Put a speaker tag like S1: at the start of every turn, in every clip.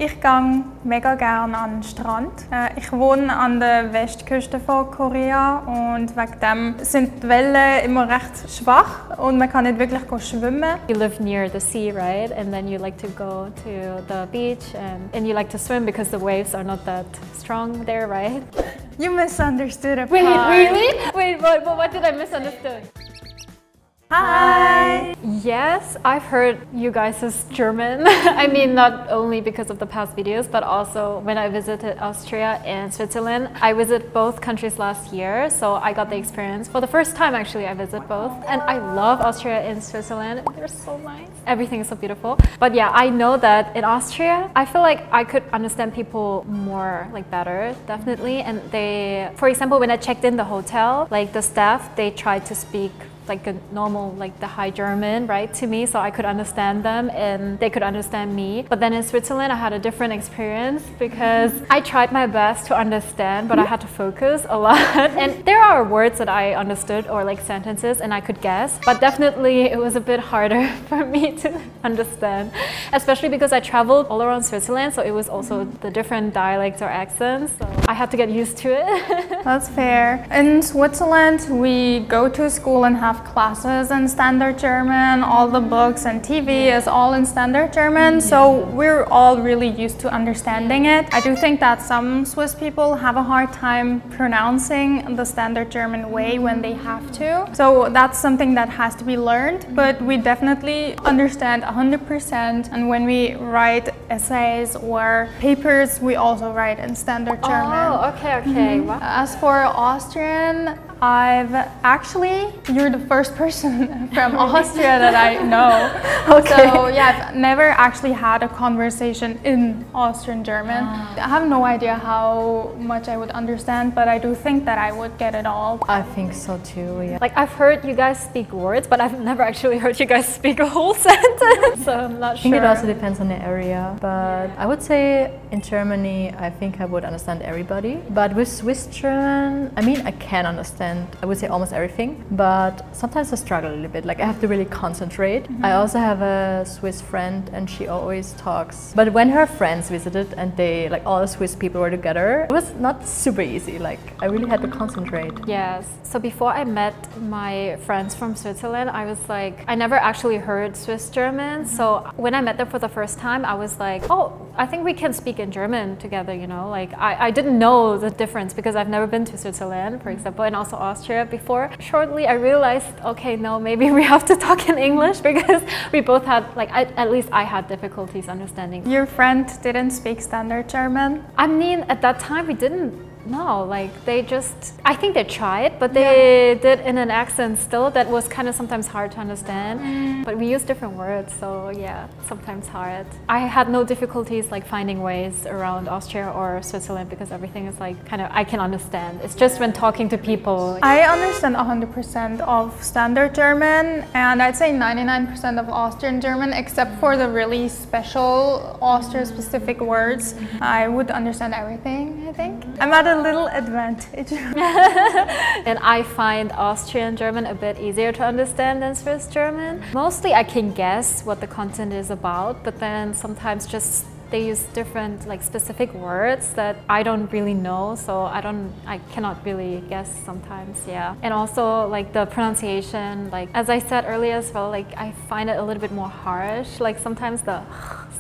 S1: Ich gehe mega gerne an den Strand. Ich wohne an der Westküste von Korea und wegen dem sind die Wellen immer recht schwach und man kann nicht wirklich schwimmen.
S2: You live near the sea, right? And then you like to go to the beach and you like to swim because the waves are not that strong there, right?
S1: You misunderstood a part.
S2: Wait, really? Wait, what did I misunderstand?
S1: Hi!
S2: Yes, I've heard you guys' German. I mean, not only because of the past videos, but also when I visited Austria and Switzerland. I visited both countries last year, so I got the experience. For the first time, actually, I visited both. And I love Austria and Switzerland. They're so nice. Everything is so beautiful. But yeah, I know that in Austria, I feel like I could understand people more, like better, definitely. And they, for example, when I checked in the hotel, like the staff, they tried to speak like a normal, like the high German, right, to me, so I could understand them and they could understand me. But then in Switzerland, I had a different experience because I tried my best to understand, but I had to focus a lot. And there are words that I understood or like sentences and I could guess, but definitely it was a bit harder for me to understand, especially because I traveled all around Switzerland, so it was also the different dialects or accents, so I had to get used to it.
S1: That's fair. In Switzerland, we go to school and have classes in standard German. All the books and TV is all in standard German, so we're all really used to understanding it. I do think that some Swiss people have a hard time pronouncing the standard German way when they have to. So that's something that has to be learned, but we definitely understand 100%. And when we write essays or papers, we also write in standard German.
S2: Oh, okay. Wow.
S1: As for Austrian, you're the first person from Austria that I know.
S2: Okay.
S1: So yeah, I've never actually had a conversation in Austrian German. I have no idea how much I would understand, but I do think that I would get it all.
S3: I think so too, yeah.
S2: Like I've heard you guys speak words, but I've never actually heard you guys speak a whole sentence, so I'm not sure.
S3: I think it also depends on the area, but I would say in Germany, I think I would understand everybody. But with Swiss German, I mean, I can understand, I would say almost everything, but sometimes I struggle a little bit, like I have to really concentrate. I also have a Swiss friend and she always talks, but when her friends visited and they, like all the Swiss people were together, it was not super easy, like I really had to concentrate.
S2: Yes, so before I met my friends from Switzerland, I was like, I never actually heard Swiss German, so when I met them for the first time, I was like, oh, I think we can speak in German together, you know, like I didn't know the difference because I've never been to Switzerland, for example, and also Austria before. Shortly, I realized, okay, no, maybe we have to talk in English because we both had, like, at least I had difficulties understanding.
S1: Your friend didn't speak standard German?
S2: I mean, at that time, we didn't. No, like they just, I think they tried, but they did in an accent still that was kind of sometimes hard to understand. But we use different words, so yeah, sometimes hard. I had no difficulties like finding ways around Austria or Switzerland because everything is like kind of, I can understand. It's just when talking to people.
S1: I understand 100% of standard German and I'd say 99% of Austrian German, except for the really special Austria-specific words. I would understand everything, I think. I'm at a little advantage.
S2: And I find Austrian German a bit easier to understand than Swiss German. Mostly I can guess what the content is about, but then sometimes just they use different like specific words that I don't really know, so I cannot really guess sometimes, yeah. And also like the pronunciation, like as I said earlier as well, like I find it a little bit more harsh, like sometimes the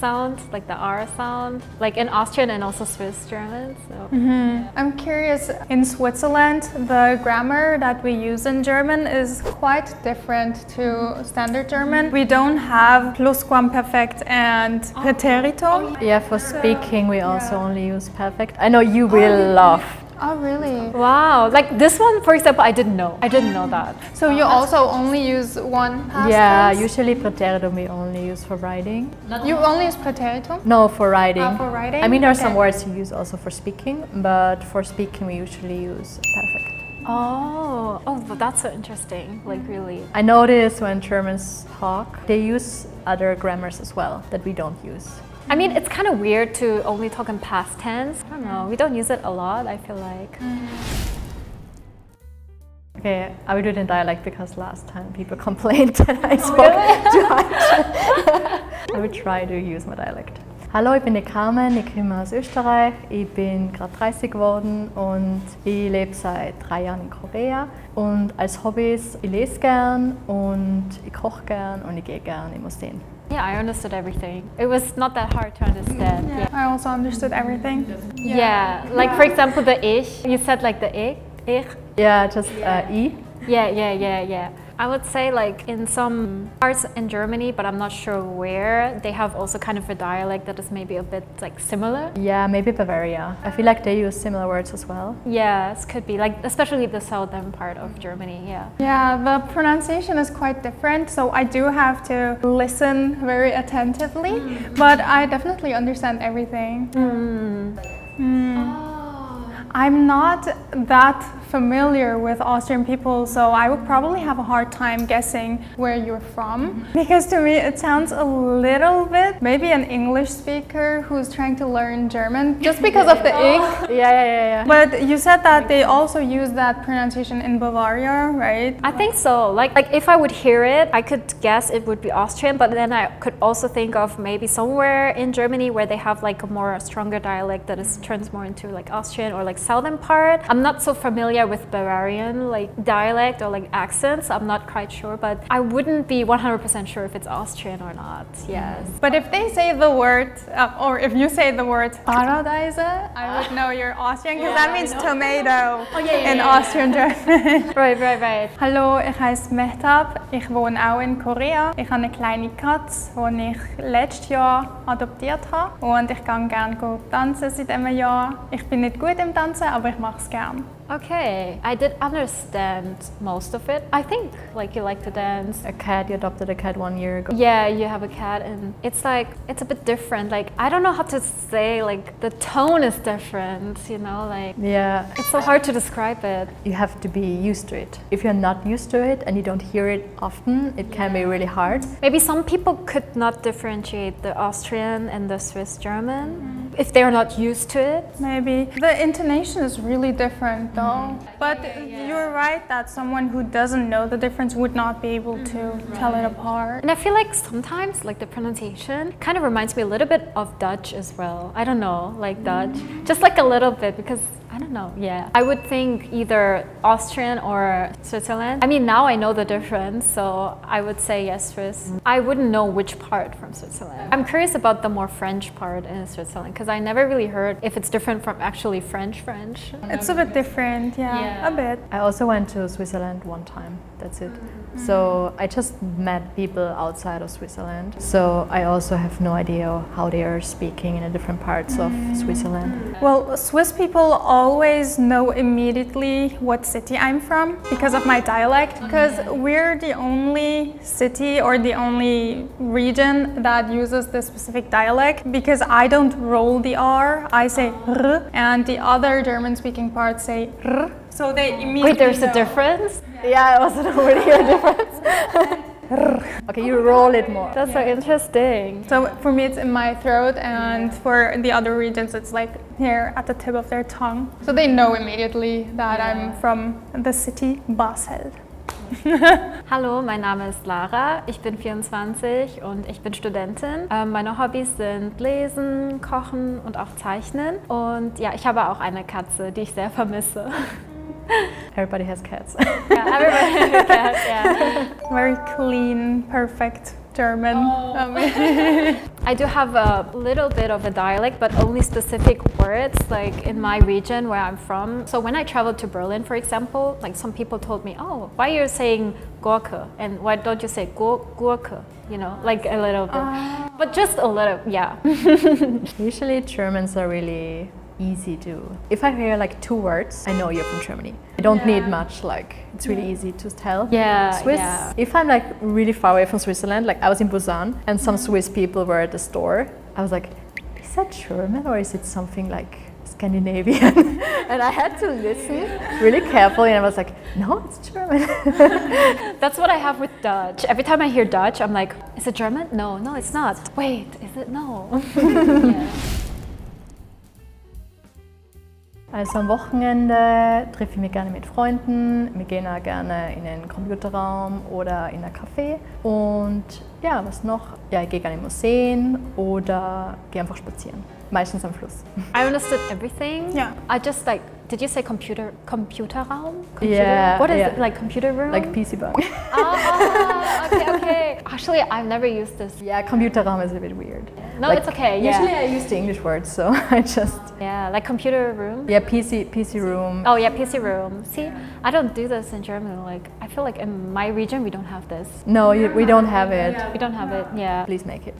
S2: sound, like the R sound, like in Austrian and also Swiss German. So.
S1: I'm curious, in Switzerland, the grammar that we use in German is quite different to standard German. We don't have Plusquamperfekt and Präteritum.
S3: Yeah, for speaking we also only use perfect. I know you will love.
S1: Oh, really?
S2: Wow, like this one, for example, I didn't know that.
S1: So you also only use one past
S3: Yeah,
S1: tense?
S3: usually Präteritum we only use for writing.
S1: You only use Präteritum?
S3: No, for writing.
S1: For writing?
S3: I mean, there are some words you use also for speaking, but for speaking we usually use perfect.
S2: Oh, but that's so interesting, like really.
S3: I notice when Germans talk, they use other grammars as well that we don't use.
S2: I mean, it's kind of weird to only talk in past tense. I don't know, we don't use it a lot, I feel like.
S3: Okay, I will do it in dialect because last time people complained that I spoke too much. I will try to use my dialect. Hallo, ich bin die Carmen, ich komme aus Österreich, ich bin gerade 30 geworden und ich lebe seit 3 Jahren in Korea. Und als Hobbys, ich lese gern und ich koche gern und ich gehe gern in Museen.
S2: Yeah, I understood everything. It was not that hard to understand. Yeah.
S1: I also understood everything.
S2: Yeah, like for example the ich, you said like the ich.
S3: Yeah, just I.
S2: Yeah. I would say like in some parts in Germany, but I'm not sure where, they have also kind of a dialect that is maybe a bit like similar.
S3: Yeah, maybe Bavaria. I feel like they use similar words as well.
S2: Yes, could be like especially the southern part of Germany. Yeah.
S1: Yeah, the pronunciation is quite different, so I do have to listen very attentively, but I definitely understand everything. I'm not that familiar with Austrian people, so I would probably have a hard time guessing where you're from. Because to me it sounds a little bit maybe an English speaker who's trying to learn German just because of the ich.
S3: Yeah.
S1: But you said that they also use that pronunciation in Bavaria, right?
S2: I think so. Like if I would hear it, I could guess it would be Austrian, but then I could also think of maybe somewhere in Germany where they have like a more stronger dialect that is turns more into like Austrian or like southern part. I'm not so familiar with Bavarian like dialect or like accents. I'm not quite sure, but I wouldn't be 100% sure if it's Austrian or not. Yes.
S1: But if they say the word, or if you say the word Paradise, I would know you're Austrian because that means tomato in Austrian German.
S2: Right.
S1: Hallo, ich heiße Mehtap. Ich wohne auch in Korea. Ich habe eine kleine Katze, die ich letztes Jahr adoptiert habe. Und ich gehe gerne tanzen seit einem Jahr. Ich bin nicht gut im Tanzen, aber ich mache es gerne.
S2: Okay, I did understand most of it. I think like you like to dance.
S3: A cat, you adopted a cat 1 year ago.
S2: Yeah, you have a cat and it's like, it's a bit different. Like, I don't know how to say, like the tone is different, you know, like.
S3: Yeah.
S2: It's so hard to describe it.
S3: You have to be used to it. If you're not used to it and you don't hear it often, it can be really hard.
S2: Maybe some people could not differentiate the Austrian and the Swiss German if they're not used to it.
S1: Maybe. The intonation is really different though. But you're right that someone who doesn't know the difference would not be able to tell it apart.
S2: And I feel like sometimes like the pronunciation kind of reminds me a little bit of Dutch as well. I don't know, like Dutch. Just like a little bit because I don't know, yeah. I would think either Austrian or Switzerland. I mean, now I know the difference, so I would say yes, Swiss. I wouldn't know which part from Switzerland. I'm curious about the more French part in Switzerland because I never really heard if it's different from actually French.
S1: It's a bit different, yeah, a bit.
S3: I also went to Switzerland 1 time, that's it. So I just met people outside of Switzerland. So I also have no idea how they are speaking in the different parts of Switzerland.
S1: Well, Swiss people always know immediately what city I'm from because of my dialect, because we're the only city or the only region that uses this specific dialect, because I don't roll the R, I say R, and the other German-speaking parts say R. So they immediately
S2: Wait, there's
S1: know.
S2: a difference?
S3: Yeah, I also don't really hear a difference. Okay, you roll it more.
S2: That's so interesting.
S1: So for me it's in my throat, and for the other regions it's like here at the tip of their tongue. So they know immediately that I'm from the city Basel.
S2: Hallo, mein Name ist Lara, ich bin 24 und ich bin Studentin. Meine Hobbys sind Lesen, Kochen und auch Zeichnen. Und ja, ich habe auch eine Katze, die ich sehr vermisse.
S3: Everybody has cats.
S2: Yeah, everybody has cats, yeah.
S1: Very clean, perfect German.
S2: I do have a little bit of a dialect, but only specific words, like in my region where I'm from. So when I traveled to Berlin, for example, like some people told me, oh, why are you saying Gurke? And why don't you say Gurke? You know, like a little bit. But just a little, yeah.
S3: Usually Germans are really easy to. If I hear like 2 words, I know you're from Germany. I don't need much, like it's really easy to tell.
S2: Yeah,
S3: Swiss,
S2: yeah.
S3: if I'm like really far away from Switzerland, like I was in Busan and some Swiss people were at the store, I was like, is that German or is it something like Scandinavian? And I had to listen really carefully and I was like, no, it's German.
S2: That's what I have with Dutch. Every time I hear Dutch, I'm like, is it German? No, it's not. Wait, is it? No. Yeah.
S3: Also am Wochenende treffe ich mich gerne mit Freunden. Wir gehen auch gerne in einen Computerraum oder in ein Café. Und ja, was noch? Ja, ich gehe gerne in Museen oder gehe einfach spazieren. Meistens am Fluss.
S2: I understood everything.
S1: Yeah.
S2: I just like, did you say Computerraum?
S3: Yeah.
S2: What is
S3: yeah.
S2: it, like computer room?
S3: Like PC Bank.
S2: Okay. Actually, I've never used this.
S3: Yeah, Computerraum is a bit weird.
S2: No,
S3: Like,
S2: it's okay, yeah.
S3: Usually I use the English word, so I just...
S2: Yeah, like computer room.
S3: Yeah, PC room.
S2: Oh yeah, PC room. See, I don't do this in Germany. Like, I feel like in my region we don't have this.
S3: No, we don't have it.
S2: We don't have it, yeah.
S3: Please make it.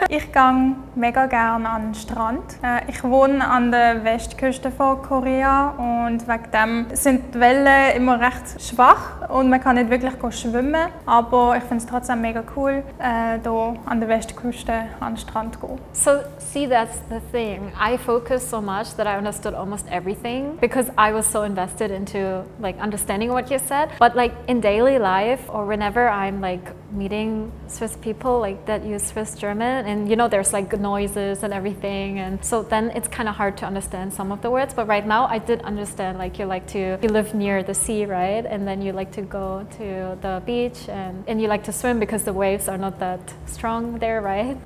S1: Ich gehe mega gerne an den Strand. Ich wohne an der Westküste von Korea und wegen dem sind die Wellen immer recht schwach und man kann nicht wirklich schwimmen. Aber ich finde es trotzdem mega cool, hier an der Westküste an den Strand zu gehen.
S2: So, see, that's the thing. I focused so much that I understood almost everything because I was so invested into like understanding what you said. But like in daily life or whenever I'm like meeting Swiss people like that use Swiss German, and you know there's like noises and everything, and so then it's kind of hard to understand some of the words. But right now I did understand, like you live near the sea, right? And then you like to go to the beach and you like to swim because the waves are not that strong there, right?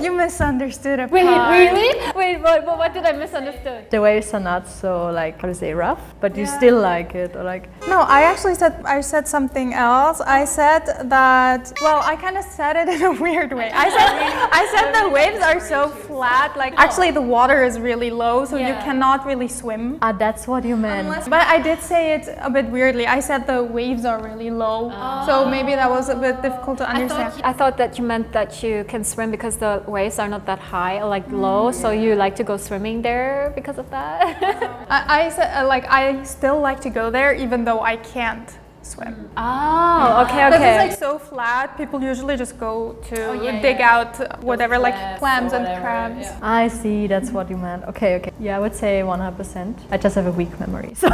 S1: You misunderstood a part.
S2: Wait, really? Wait, what did I misunderstood?
S3: The waves are not so like, how to say, rough, but you still like it, or like...
S1: No, I said something else. I said that, well, I kind of said it in a weird way. I said the waves are so flat, like actually the water is really low, so you cannot really swim.
S3: Ah, that's what you meant.
S1: But I did say it a bit weirdly. I said the waves are really low, so maybe that was a bit difficult to understand.
S2: I thought that you meant that you can swim because the waves are not that high or like low, so you like to go swimming there because of that?
S1: I said like I still like to go there even though I can't swim.
S2: Oh, okay.
S1: Because it's like so flat, people usually just go to dig out whatever, like clams and crabs.
S3: Yeah. I see, that's what you meant. Okay. Yeah, I would say 100%. I just have a weak memory, so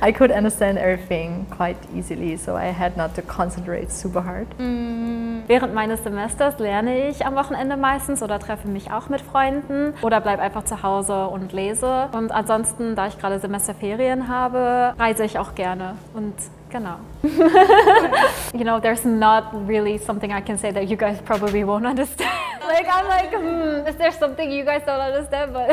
S3: I could understand everything quite easily, so I had not to concentrate super hard.
S2: Während meines Semesters lerne ich am Wochenende meistens oder treffe mich auch mit Freunden oder bleibe einfach zu Hause und lese. Und ansonsten, da ich gerade Semesterferien habe, reise ich auch gerne. Und genau. You know, there's not really something I can say that you guys probably won't understand. Like, I'm like, is there something you guys don't understand? But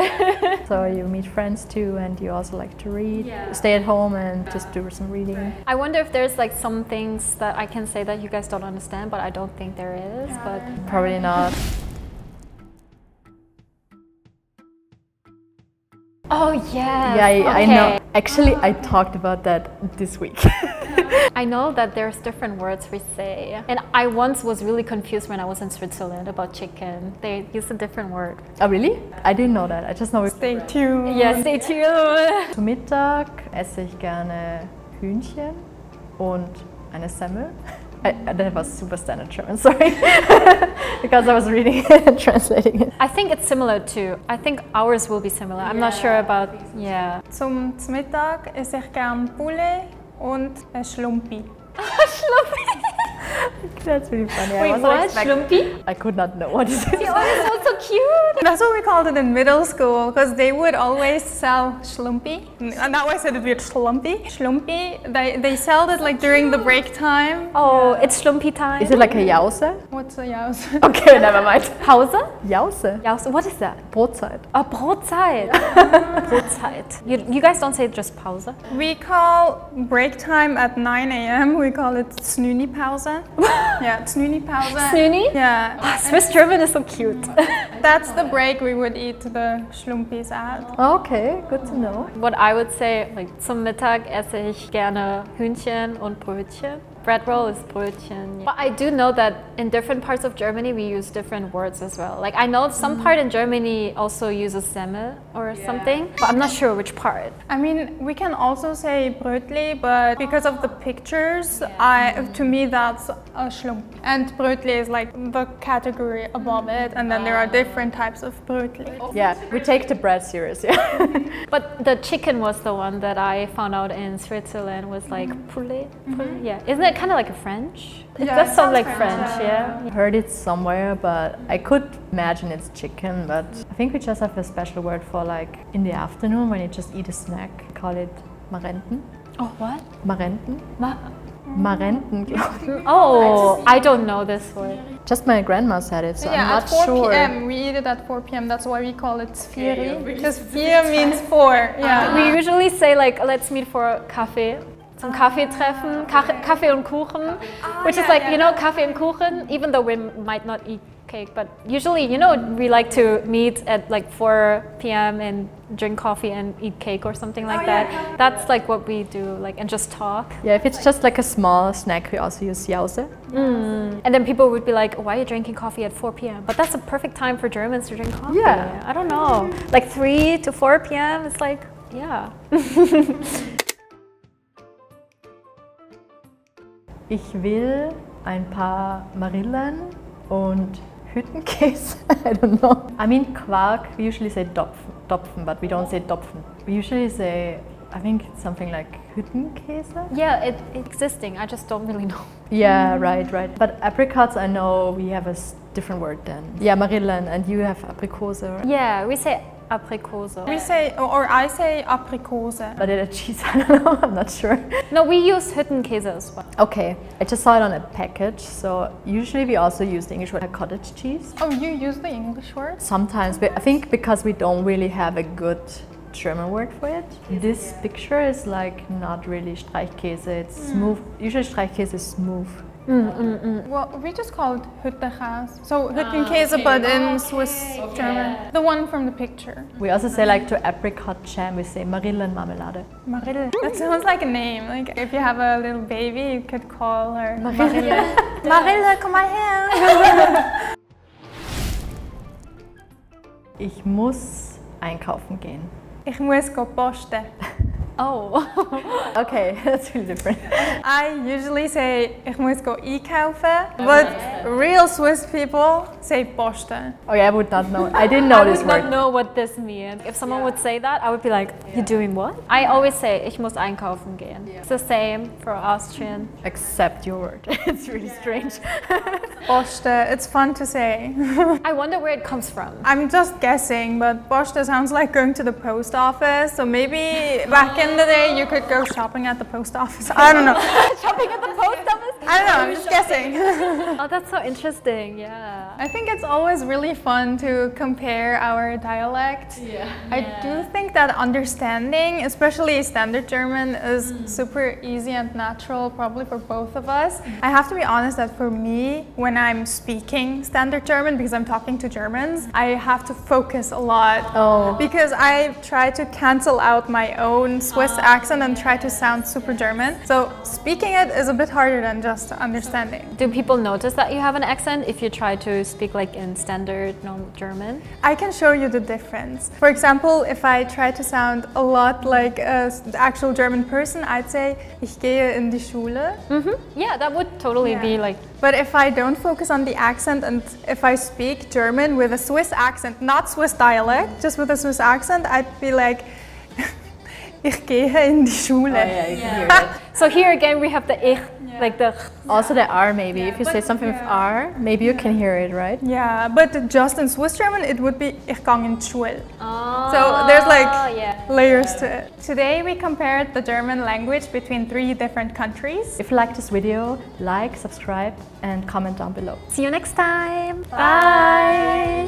S3: So you meet friends too, and you also like to read, stay at home and just do some reading.
S2: I wonder if there's like some things that I can say that you guys don't understand, but I don't think there is. But
S3: Probably not.
S2: oh yes.
S3: Yeah, I
S2: okay.
S3: know. Actually, I talked about that this week.
S2: I know that there's different words we say, and I once was really confused when I was in Switzerland about chicken. They use a different word.
S3: Oh, really? I didn't know that. I just know it.
S1: Stay tuned.
S2: Yes, stay tuned.
S3: Zu Mittag esse ich gerne Hühnchen und eine Semmel. That was super standard German, sorry. Because I was reading it and translating it.
S2: I think it's similar too. I think ours will be similar. I'm not sure about, yeah.
S1: Zum Mittag esse ich gern Poulet und Schlumpi.
S3: That's really funny.
S2: Wait, what? Schlumpi?
S3: I could not know what it is.
S2: Oh, it sounds so cute.
S1: That's what we called it in middle school, because they would always sell Schlumpi. And now I said it weird, Schlumpy. Schlumpi, they sell it like during the break time.
S2: Oh, it's Schlumpi time.
S3: Is it like a Jause?
S1: What's a Jause?
S3: Okay, never mind.
S2: Pause?
S3: Jause?
S2: Jause. What is that?
S3: Brotzeit.
S2: Oh, Brotzeit. Brotzeit. You guys don't say just Pause?
S1: We call break time at 9 a.m. We call it Snoonie-Pause. Yeah, Snoonie-Pause.
S2: Snoonie?
S1: Yeah.
S2: Swiss German is so cute.
S1: That's the break we would eat the Schlumpis at.
S3: Okay, good to know.
S2: What I would say, like zum Mittag esse ich gerne Hühnchen und Brötchen. Bread roll is Brötchen. But I do know that in different parts of Germany we use different words as well. Like I know some part in Germany also uses Semmel or something, but I'm not sure which part.
S1: I mean, we can also say Brötli, but because of the pictures, to me that's a Schlump. And Brötli is like the category above it, and then there are different types of Brötli.
S3: Yeah, we take the bread serious, yeah.
S2: But the chicken was the one that I found out in Switzerland was like poulet. Yeah, isn't it it kind of like a French? It
S1: Yeah,
S2: does
S1: it
S2: sound
S1: sounds
S2: like
S1: French,
S2: French,
S1: yeah.
S2: yeah.
S3: I heard it somewhere, but I could imagine it's chicken, but I think we just have a special word for like in the afternoon when you just eat a snack. Call it Marenten.
S2: Oh, what?
S3: Marenten? Marenten.
S2: Oh, I don't know this word.
S3: Just my grandma said it, so I'm
S1: Yeah,
S3: not
S1: at 4
S3: sure.
S1: p.m. We eat it at 4 p.m. That's why we call it Sfiri, because vier means 4. Yeah.
S2: We usually say like, let's meet for Kaffee. Zum Kaffeetreffen, Kaffee und Kuchen, which is like, you know, Kaffee and Kuchen, even though we might not eat cake, but usually, you know, we like to meet at like 4 p.m. and drink coffee and eat cake or something like that. That's like what we do, like, and just talk.
S3: Yeah, if it's just like a small snack, we also use Jause.
S2: And then people would be like, why are you drinking coffee at 4 p.m.? But that's a perfect time for Germans to drink coffee.
S3: Yeah.
S2: I don't know. Like 3 to 4 p.m. It's like, yeah.
S3: Ich will ein paar Marillen und Hüttenkäse. I don't know. I mean Quark, we usually say Dopfen, but we don't say Dopfen. We usually say, I think it's something like Hüttenkäse.
S2: Yeah, it's existing. I just don't really know.
S3: Yeah, right. But apricots, I know we have a different word then. Yeah, Marillen, and you have Aprikose. Right?
S2: Yeah, we say Aprikose.
S1: We say, or I say Aprikose.
S3: But it a cheese, I don't know, I'm not sure.
S2: No, we use Hüttenkäse as well.
S3: Okay, I just saw it on a package, so usually we also use the English word cottage cheese.
S1: Oh, you use the English word?
S3: Sometimes, but I think because we don't really have a good German word for it. This picture is like not really Streichkäse, it's smooth. Usually Streichkäse is smooth.
S1: Well, we just call it Hüttenkäse. So Hüttenkäse, but in Swiss German. The one from the picture.
S3: We also say like to apricot jam, we say Marillenmarmelade.
S1: Marille. That sounds like a name. Like if you have a little baby, you could call her Marille. Marille, komm mal her.
S3: Ich muss einkaufen gehen.
S1: Ich muss go posten.
S2: Oh.
S3: Okay, that's really different.
S1: I usually say ich muss go einkaufen, but real Swiss people say posten.
S3: Oh yeah, I would not know. I didn't know this
S2: I would
S3: word.
S2: not know what this means. If someone would say that, I would be like, you're doing what? I always say, ich muss einkaufen gehen. It's the same for Austrian.
S3: Except your word. It's really strange.
S1: Poste, it's fun to say.
S2: I wonder where it comes from.
S1: I'm just guessing, but poste sounds like going to the post office, so maybe back in the day you could go shopping at the post office. I don't know.
S2: Shopping at the post office?
S1: I don't know, I'm just guessing.
S2: Oh, that's so interesting, yeah.
S1: I think it's always really fun to compare our dialects. I do think that understanding, especially Standard German, is super easy and natural, probably for both of us. I have to be honest that for me, when I'm speaking Standard German, because I'm talking to Germans, I have to focus a lot.
S3: Oh.
S1: Because I try to cancel out my own Swiss accent and try to sound super German. So speaking it is a bit harder than just understanding.
S2: Do people notice that you have an accent if you try to speak like in standard normal German?
S1: I can show you the difference. For example, if I try to sound a lot like an actual German person, I'd say, ich gehe in die Schule.
S2: Yeah, that would totally be like...
S1: But if I don't focus on the accent and if I speak German with a Swiss accent, not Swiss dialect, just with a Swiss accent, I'd be like, ich gehe in die Schule.
S3: Oh, yeah, you can hear it.
S2: So here again we have the ich, like the...
S3: Also the R maybe. If you say something with R, maybe you can hear it, right?
S1: Yeah, but just in Swiss German, it would be ich gang in die Schule.
S2: Oh,
S1: So there's like
S2: yeah.
S1: layers to it. Today we compared the German language between 3 different countries.
S3: If you like this video, like, subscribe and comment down below.
S2: See you next time. Bye.